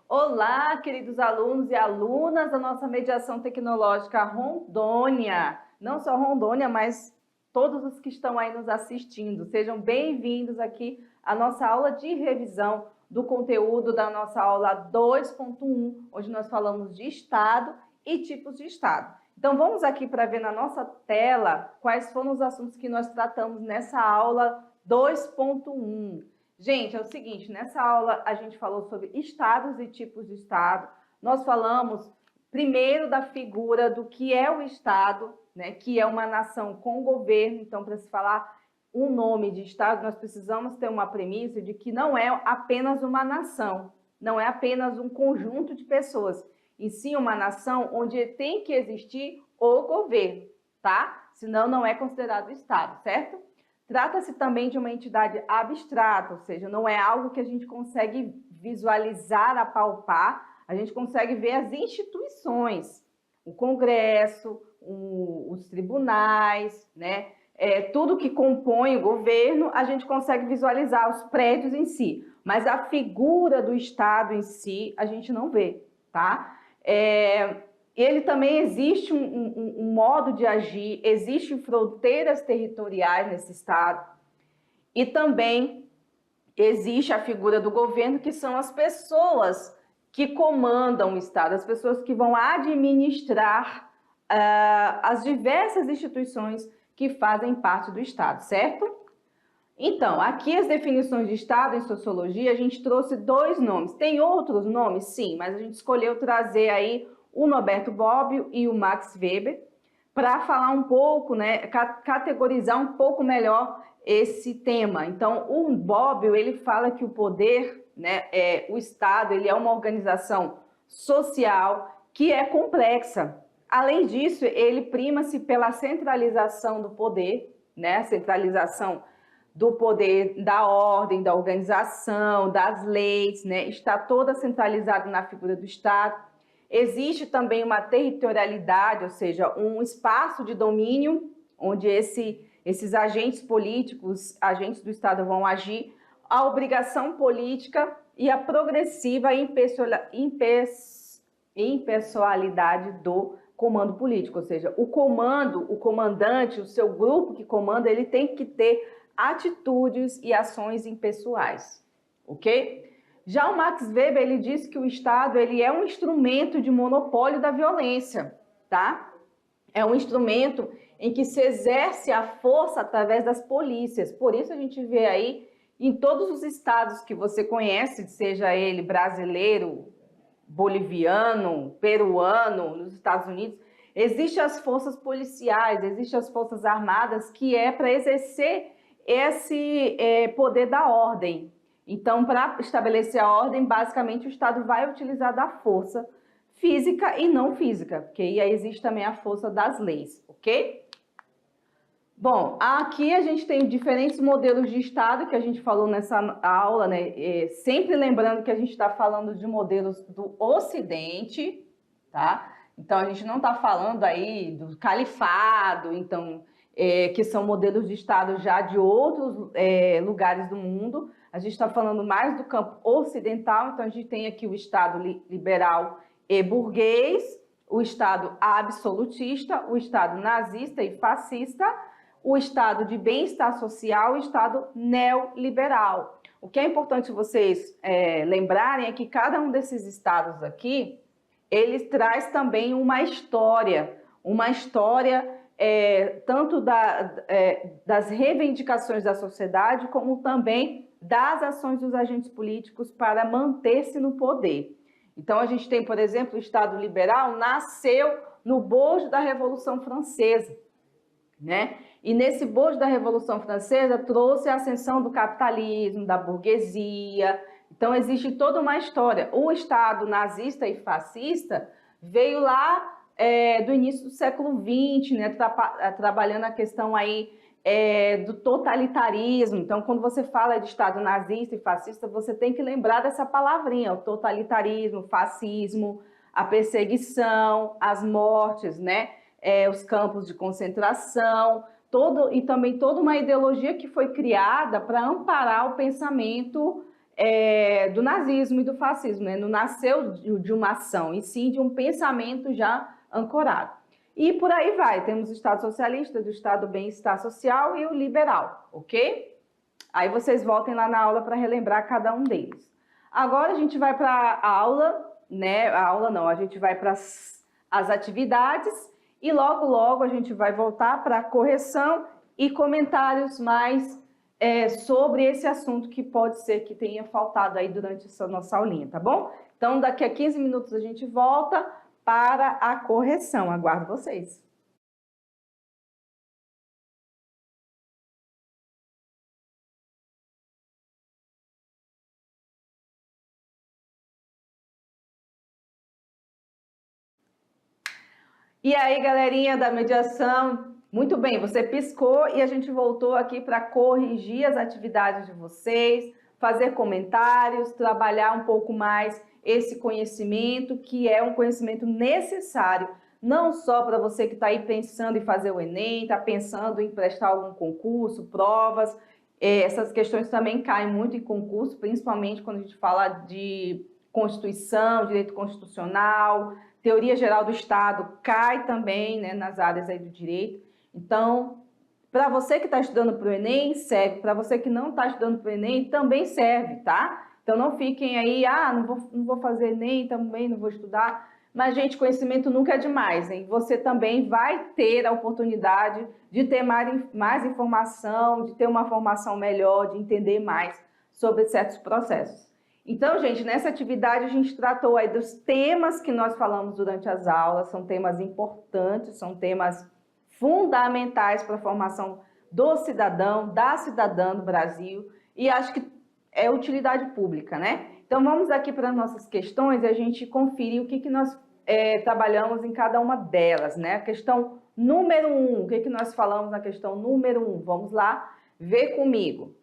Olá, queridos alunos e alunas da nossa mediação tecnológica Rondônia. Não só Rondônia, mas todos os que estão aí nos assistindo. Sejam bem-vindos aqui à nossa aula de revisão do conteúdo da nossa aula 2.1, onde nós falamos de Estado e tipos de Estado. Então, vamos aqui para ver na nossa tela quais foram os assuntos que nós tratamos nessa aula 2.1. Gente, é o seguinte, nessa aula a gente falou sobre estados e tipos de estado. Nós falamos primeiro da figura do que é o estado, né, que é uma nação com governo. Então, para se falar um nome de estado, nós precisamos ter uma premissa de que não é apenas uma nação, não é apenas um conjunto de pessoas, e sim uma nação onde tem que existir o governo, tá? Senão não é considerado estado, certo? Trata-se também de uma entidade abstrata, ou seja, não é algo que a gente consegue visualizar, apalpar, a gente consegue ver as instituições, o Congresso, os tribunais, né? Tudo que compõe o governo, a gente consegue visualizar os prédios em si, mas a figura do Estado em si, a gente não vê, tá? Ele também existe um modo de agir, existem fronteiras territoriais nesse Estado e também existe a figura do governo, que são as pessoas que comandam o Estado, as pessoas que vão administrar as diversas instituições que fazem parte do Estado, certo? Então, aqui as definições de Estado em sociologia, a gente trouxe dois nomes. Tem outros nomes? Sim, mas a gente escolheu trazer aí o Norberto Bobbio e o Max Weber, para falar um pouco, né, categorizar um pouco melhor esse tema. Então, o Bobbio, ele fala que o poder, né, o Estado, ele é uma organização social que é complexa. Além disso, ele prima-se pela centralização do poder, né, a centralização do poder, da ordem, da organização, das leis, né, está toda centralizada na figura do Estado. Existe também uma territorialidade, ou seja, um espaço de domínio onde esses agentes políticos, agentes do Estado vão agir, a obrigação política e a progressiva impessoalidade do comando político, ou seja, o comandante, o seu grupo que comanda, ele tem que ter atitudes e ações impessoais, ok? Já o Max Weber, ele diz que o Estado, ele é um instrumento de monopólio da violência, tá? É um instrumento em que se exerce a força através das polícias. Por isso a gente vê aí, em todos os estados que você conhece, seja ele brasileiro, boliviano, peruano, nos Estados Unidos, existem as forças policiais, existem as forças armadas, que é para exercer esse poder da ordem. Então, para estabelecer a ordem, basicamente o Estado vai utilizar da força física e não física, porque aí existe também a força das leis, ok? Bom, aqui a gente tem diferentes modelos de Estado que a gente falou nessa aula, né? Sempre lembrando que a gente está falando de modelos do Ocidente, tá? Então, a gente não está falando aí do califado, então, que são modelos de Estado já de outros lugares do mundo. A gente está falando mais do campo ocidental, então a gente tem aqui o Estado liberal e burguês, o Estado absolutista, o Estado nazista e fascista, o Estado de bem-estar social e o Estado neoliberal. O que é importante vocês lembrarem é que cada um desses estados aqui, ele traz também uma história tanto das reivindicações da sociedade, como também das ações dos agentes políticos para manter-se no poder. Então, a gente tem, por exemplo, o Estado liberal nasceu no bojo da Revolução Francesa, né? E nesse bojo da Revolução Francesa trouxe a ascensão do capitalismo, da burguesia. Então, existe toda uma história. O Estado nazista e fascista veio lá do início do século XX, né? Trabalhando a questão aí do totalitarismo. Então, quando você fala de Estado nazista e fascista, você tem que lembrar dessa palavrinha, o totalitarismo, o fascismo, a perseguição, as mortes, né? os campos de concentração, e também toda uma ideologia que foi criada para amparar o pensamento do nazismo e do fascismo, né? Não nasceu de uma ação, e sim de um pensamento já ancorado. E por aí vai, temos o Estado socialista, do Estado do bem-estar social e o liberal, ok? Aí vocês voltem lá na aula para relembrar cada um deles. Agora a gente vai para a aula, né? A aula não, a gente vai para as atividades e logo a gente vai voltar para a correção e comentários mais sobre esse assunto que pode ser que tenha faltado aí durante essa nossa aulinha, tá bom? Então, daqui a 15 minutos a gente volta para a correção. Aguardo vocês. E aí, galerinha da mediação, muito bem, você piscou e a gente voltou aqui para corrigir as atividades de vocês, fazer comentários, trabalhar um pouco mais esse conhecimento, que é um conhecimento necessário, não só para você que está aí pensando em fazer o Enem, está pensando em prestar algum concurso, provas, essas questões também caem muito em concurso, principalmente quando a gente fala de Constituição, direito constitucional, teoria geral do Estado, cai também, né, nas áreas aí do direito. Então, para você que está estudando para o Enem, serve. Para você que não está estudando para o Enem, também serve, tá? Então, não fiquem aí, não vou fazer Enem, também não vou estudar. Mas, gente, conhecimento nunca é demais, hein? Você também vai ter a oportunidade de ter mais informação, de ter uma formação melhor, de entender mais sobre certos processos. Então, gente, nessa atividade a gente tratou aí dos temas que nós falamos durante as aulas, são temas importantes, são temas fundamentais para a formação do cidadão, da cidadã do Brasil, e acho que é utilidade pública, né? Então, vamos aqui para as nossas questões e a gente conferir o que nós trabalhamos em cada uma delas, né? A questão número 1, o que nós falamos na questão número 1? Vamos lá ver comigo.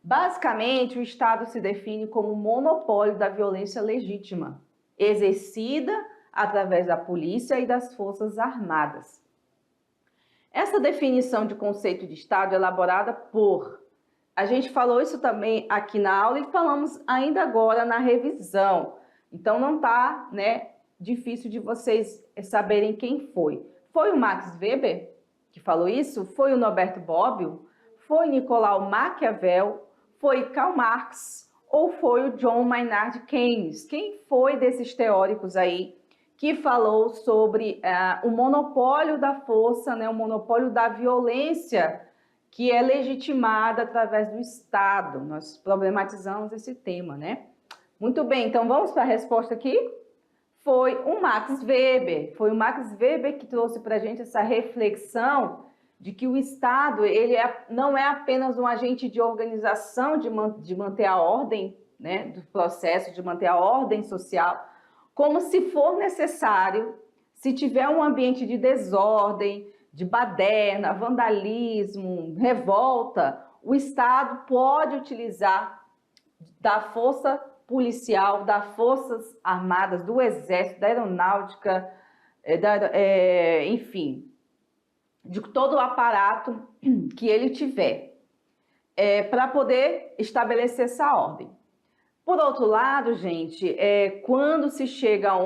Basicamente, o Estado se define como o monopólio da violência legítima, exercida através da polícia e das forças armadas. Essa definição de conceito de Estado é elaborada por... A gente falou isso também aqui na aula e falamos ainda agora na revisão. Então, não está, né, difícil de vocês saberem quem foi. Foi o Max Weber que falou isso? Foi o Norberto Bobbio? Foi Nicolau Maquiavel? Foi Karl Marx ou foi o John Maynard Keynes? Quem foi desses teóricos aí que falou sobre o monopólio da força, né, o monopólio da violência que é legitimada através do Estado? Nós problematizamos esse tema, né? Muito bem, então vamos para a resposta aqui? Foi o Max Weber. Foi o Max Weber que trouxe para a gente essa reflexão de que o Estado não é apenas um agente de organização de manter a ordem, né, do processo, de manter a ordem social, como se for necessário, se tiver um ambiente de desordem, de baderna, vandalismo, revolta, o Estado pode utilizar da força policial, das forças armadas, do exército, da aeronáutica, enfim, de todo o aparato que ele tiver, para poder estabelecer essa ordem. Por outro lado, gente, quando se chega a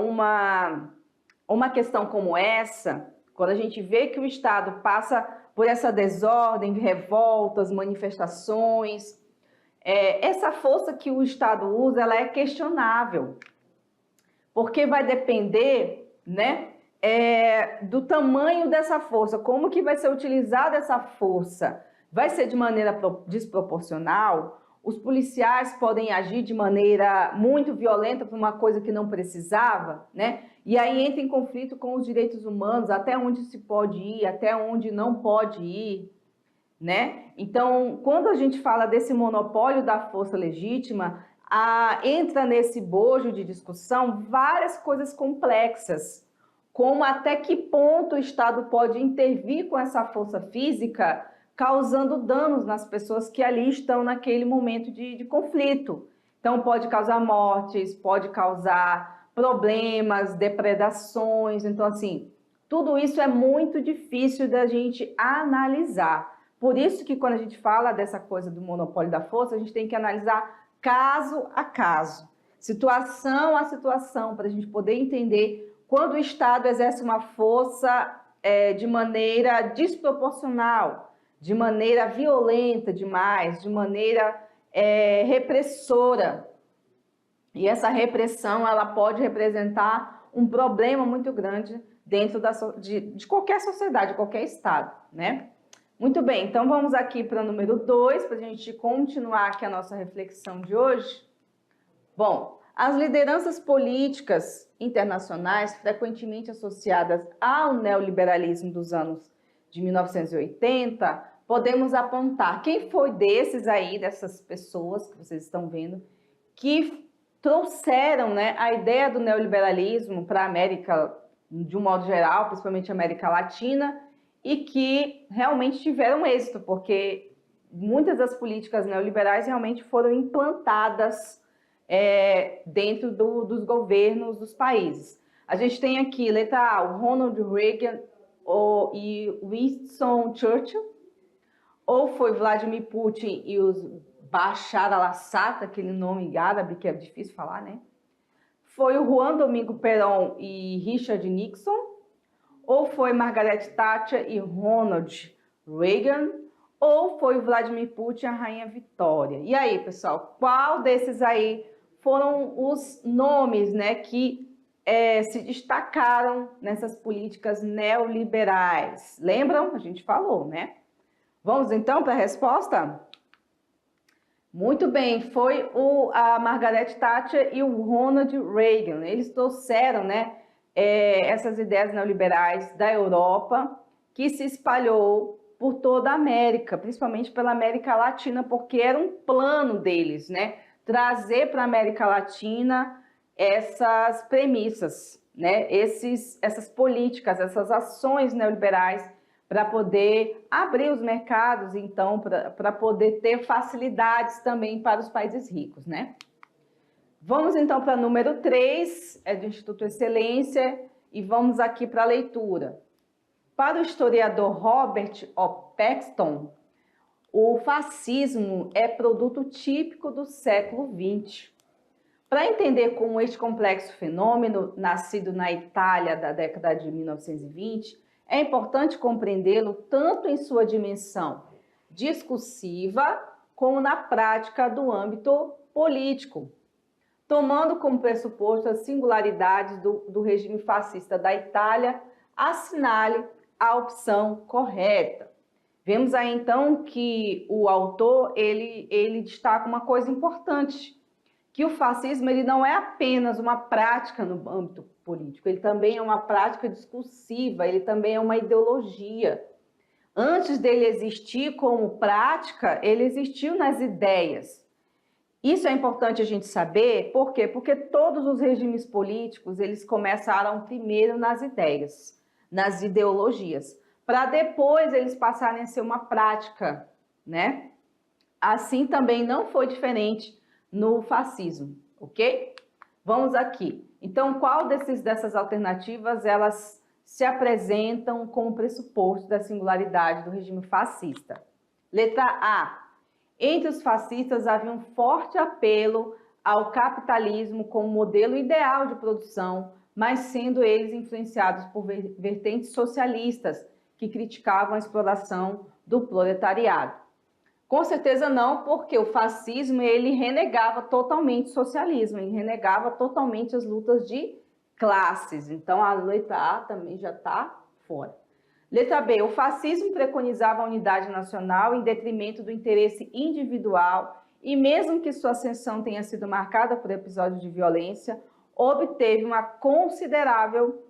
uma questão como essa, quando a gente vê que o Estado passa por essa desordem, revoltas, manifestações, essa força que o Estado usa, ela é questionável, porque vai depender, né, do tamanho dessa força, como que vai ser utilizada essa força. Vai ser de maneira desproporcional? Os policiais podem agir de maneira muito violenta por uma coisa que não precisava, né? E aí entra em conflito com os direitos humanos, até onde se pode ir, até onde não pode ir, né? Então, quando a gente fala desse monopólio da força legítima, entra nesse bojo de discussão várias coisas complexas, como até que ponto o Estado pode intervir com essa força física, causando danos nas pessoas que ali estão naquele momento de conflito. Então, pode causar mortes, pode causar problemas, depredações. Então, assim, Tudo isso é muito difícil da gente analisar. Por isso que quando a gente fala dessa coisa do monopólio da força, a gente tem que analisar caso a caso, situação a situação, para a gente poder entender quando o Estado exerce uma força de maneira desproporcional, de maneira violenta demais, de maneira repressora. E essa repressão ela pode representar um problema muito grande dentro de qualquer sociedade, qualquer Estado, né? Muito bem, então vamos aqui para o número 2, para a gente continuar aqui a nossa reflexão de hoje. Bom, as lideranças políticas internacionais, frequentemente associadas ao neoliberalismo dos anos de 1980, podemos apontar quem foi desses aí, dessas pessoas que vocês estão vendo, que trouxeram, né, a ideia do neoliberalismo para a América, de um modo geral, principalmente a América Latina, e que realmente tiveram êxito, porque muitas das políticas neoliberais realmente foram implantadas dentro dos governos dos países. A gente tem aqui, letra A, o Ronald Reagan e Winston Churchill, ou foi Vladimir Putin e os Bashar al-Assad, aquele nome árabe que é difícil falar, né? Foi o Juan Domingo Perón e Richard Nixon, ou foi Margaret Thatcher e Ronald Reagan, ou foi o Vladimir Putin e a Rainha Vitória. E aí, pessoal, qual desses aí foram os nomes, né, que se destacaram nessas políticas neoliberais? Lembram? A gente falou, né? Vamos então para a resposta? Muito bem, foi a Margaret Thatcher e o Ronald Reagan. Eles trouxeram, né, essas ideias neoliberais da Europa, que se espalhou por toda a América, principalmente pela América Latina, porque era um plano deles, né, trazer para a América Latina essas premissas, né, essas políticas, essas ações neoliberais, para poder abrir os mercados, então, para poder ter facilidades também para os países ricos, né? Vamos, então, para número 3, do Instituto Excelência, e vamos aqui para a leitura. Para o historiador Robert O. Paxton, o fascismo é produto típico do século XX. Para entender como este complexo fenômeno, nascido na Itália da década de 1920, é importante compreendê-lo tanto em sua dimensão discursiva como na prática do âmbito político, tomando como pressuposto as singularidades do regime fascista da Itália, assinale a opção correta. Vemos aí então que o autor ele destaca uma coisa importante, que o fascismo ele não é apenas uma prática no âmbito político, ele também é uma prática discursiva, ele também é uma ideologia. Antes dele existir como prática, ele existiu nas ideias. Isso é importante a gente saber, por quê? Porque todos os regimes políticos, eles começaram primeiro nas ideias, nas ideologias, para depois eles passarem a ser uma prática, né? Assim também não foi diferente no fascismo, ok? Vamos aqui. Então, qual dessas alternativas elas se apresentam como pressuposto da singularidade do regime fascista? Letra A. Entre os fascistas havia um forte apelo ao capitalismo como modelo ideal de produção, mas sendo eles influenciados por vertentes socialistas que criticavam a exploração do proletariado. Com certeza não, porque o fascismo ele renegava totalmente o socialismo, ele renegava totalmente as lutas de classes. Então a letra A também já está fora. Letra B, o fascismo preconizava a unidade nacional em detrimento do interesse individual e mesmo que sua ascensão tenha sido marcada por episódios de violência, obteve uma considerável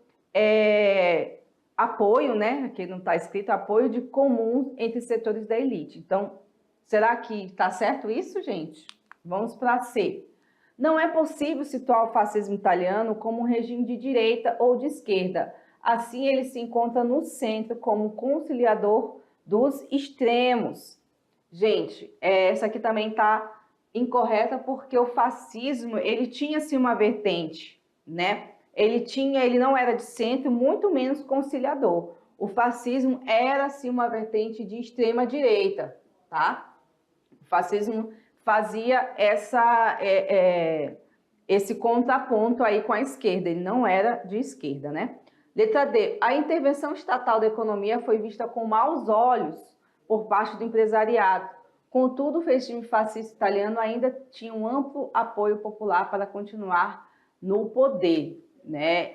apoio, né? Aqui não está escrito, apoio de comuns entre setores da elite. Então, será que está certo isso, gente? Vamos para C. Não é possível situar o fascismo italiano como um regime de direita ou de esquerda. Assim, ele se encontra no centro como conciliador dos extremos. Gente, essa aqui também está incorreta porque o fascismo, ele tinha, sim, uma vertente, né, ele não era de centro, muito menos conciliador. O fascismo era, sim, uma vertente de extrema direita, tá? O fascismo fazia esse contraponto aí com a esquerda, ele não era de esquerda, né? Letra D, a intervenção estatal da economia foi vista com maus olhos por parte do empresariado. Contudo, o regime fascista italiano ainda tinha um amplo apoio popular para continuar no poder, né?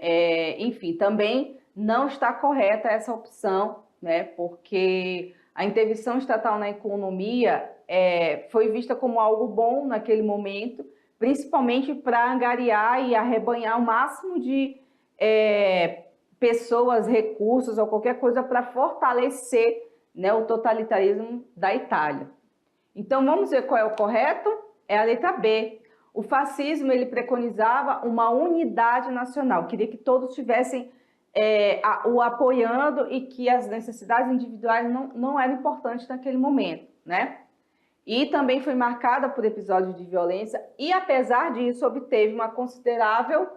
Enfim, também não está correta essa opção, né? Porque a intervenção estatal na economia foi vista como algo bom naquele momento, principalmente para angariar e arrebanhar o máximo de pessoas, recursos ou qualquer coisa para fortalecer, né, o totalitarismo da Itália. Então, vamos ver qual é o correto? É a letra B. O fascismo, ele preconizava uma unidade nacional, queria que todos tivessem o apoiando e que as necessidades individuais não eram importantes naquele momento, né? E também foi marcada por episódios de violência e, apesar disso, obteve uma considerável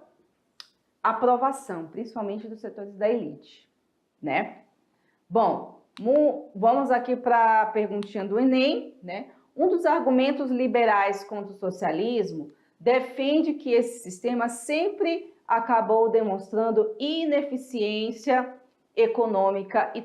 aprovação, principalmente dos setores da elite, né? Bom, vamos aqui para a perguntinha do Enem, né? Um dos argumentos liberais contra o socialismo defende que esse sistema sempre acabou demonstrando ineficiência econômica e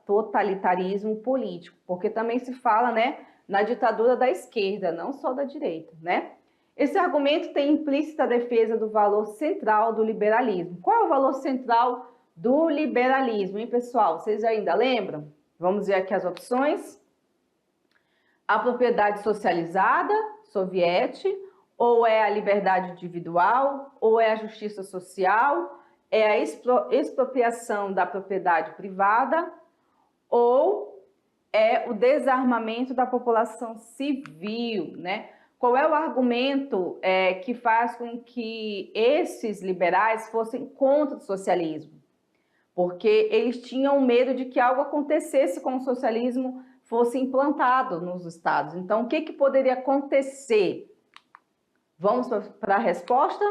totalitarismo político, porque também se fala, né, na ditadura da esquerda, não só da direita, né? Esse argumento tem implícita defesa do valor central do liberalismo. Qual é o valor central do liberalismo, hein, pessoal? Vocês ainda lembram? Vamos ver aqui as opções. A propriedade socializada, soviética, ou é a liberdade individual, ou é a justiça social, é a expropriação da propriedade privada, ou é o desarmamento da população civil, né? Qual é o argumento que faz com que esses liberais fossem contra o socialismo? Porque eles tinham medo de que algo acontecesse com o socialismo fosse implantado nos estados. Então, o que poderia acontecer? Vamos para a resposta?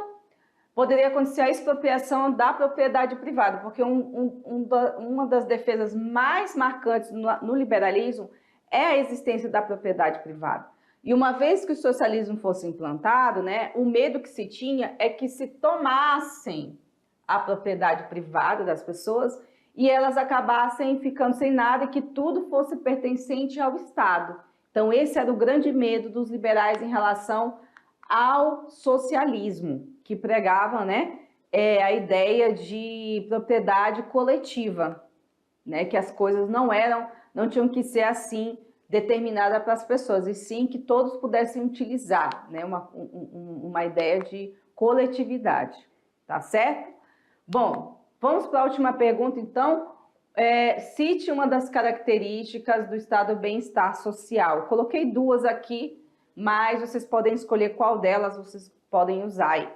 Poderia acontecer a expropriação da propriedade privada, porque uma das defesas mais marcantes no liberalismo é a existência da propriedade privada. E uma vez que o socialismo fosse implantado, né, o medo que se tinha é que se tomassem a propriedade privada das pessoas e elas acabassem ficando sem nada e que tudo fosse pertencente ao Estado. Então, esse era o grande medo dos liberais em relação ao socialismo, que pregava, né, a ideia de propriedade coletiva, né, que as coisas não tinham que ser assim determinada para as pessoas, e sim que todos pudessem utilizar, né, uma ideia de coletividade, tá certo? Bom, vamos para a última pergunta, então. Cite uma das características do estado do bem-estar social. Coloquei duas aqui, mas vocês podem escolher qual delas vocês podem usar aí.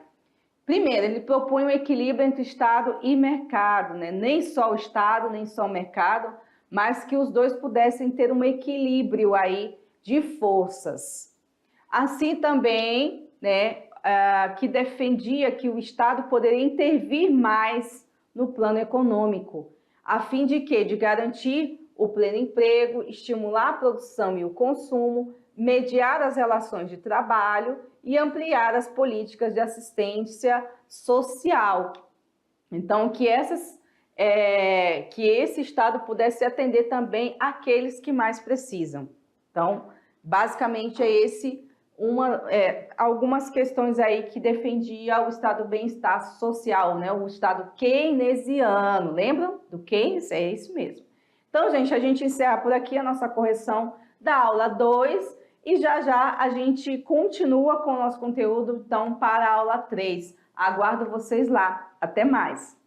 Primeiro, ele propõe um equilíbrio entre Estado e mercado, né? Nem só o Estado, nem só o mercado, mas que os dois pudessem ter um equilíbrio aí de forças. Assim também, né, que defendia que o Estado poderia intervir mais no plano econômico, a fim de quê? De garantir o pleno emprego, estimular a produção e o consumo, mediar as relações de trabalho e ampliar as políticas de assistência social. Então, que esse Estado pudesse atender também aqueles que mais precisam. Então, basicamente algumas questões aí que defendia o Estado do bem-estar social, né? O Estado keynesiano, lembram do Keynes? É isso mesmo. Então, gente, a gente encerra por aqui a nossa correção da aula 2 e já a gente continua com o nosso conteúdo, então, para a aula 3. Aguardo vocês lá. Até mais!